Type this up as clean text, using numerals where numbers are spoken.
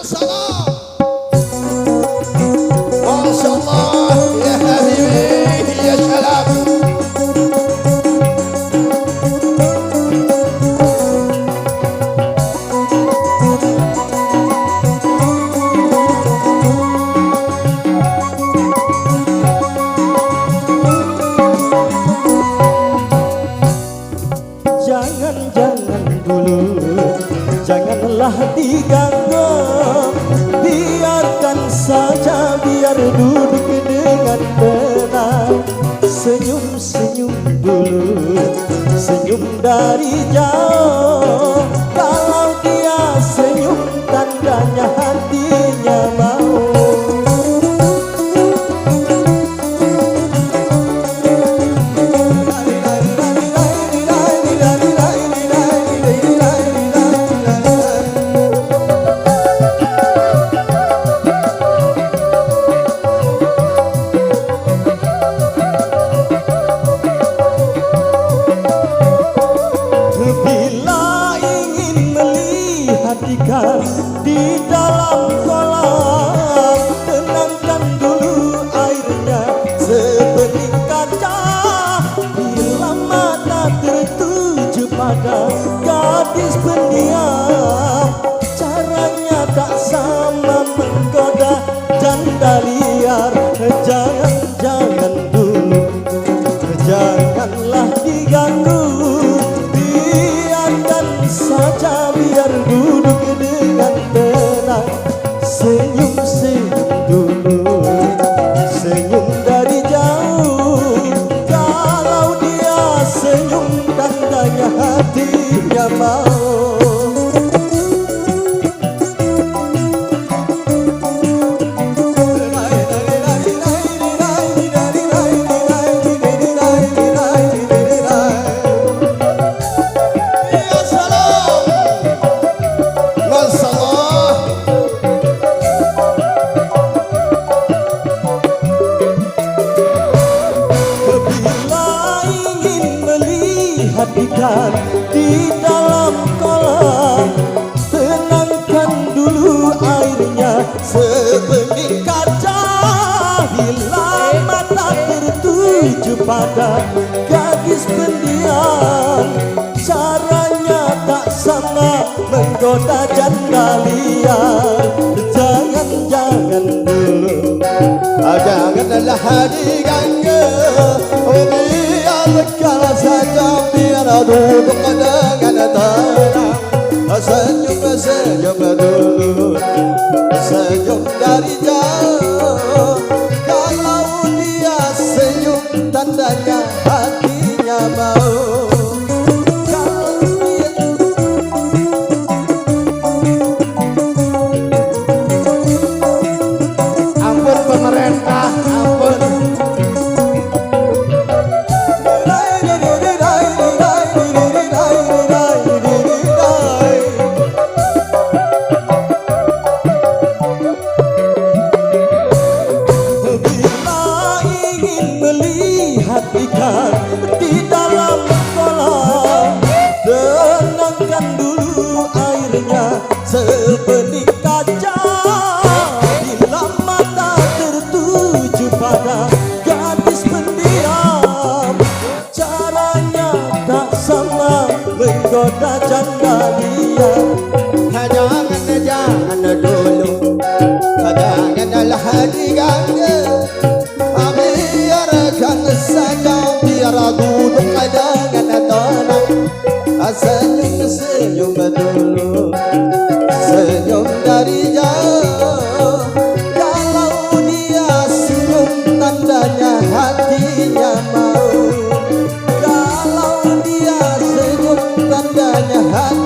Salam. Masya Allah ya habibi ya salam. Jangan dulu, janganlah diganggu, biarkan saja, biar duduk dengan tenang. Senyum-senyum dulu, senyum dari jauh. Kalau dia senyum, tandanya hatinya mau. Ikan di dalam kolam, tenangkan dulu airnya sebening kaca. Bila mata tertuju pada gadis pendiam, caranya tak sama menggoda janda liar. Jangan dulu, janganlah diganggu, biarkan saja, biar duduk dengan tenang. Senyum-senyum dulu, senyum dari jauh. Kalau dia senyum, tandanya hatinya mau. Ikan di dalam kolam, tenangkan dulu airnya sebening kaca. Bila mata tertuju pada gadis pendiam, caranya tak sama menggoda janda liar. Jangan dulu, janganlah diganggu, biarkan saja, biar duduk dengan tenang. Senyum dulu, senyum dari jauh. Kalau dia senyum, tandanya hatinya mau. Ampun pemerintah, ampun. Ikan di dalam kolam, tenangkan dulu airnya sebening kaca. Bila mata tertuju pada gadis pendiam, caranya tak sama menggoda janda liar. Jangan dulu, janganlah diganggu, biarkan saja, biar duduk dengan tenang. Senyum dulu, senyum dari jauh. Kalau dia senyum, tandanya hatinya mau. Kalau dia senyum, tandanya hatinya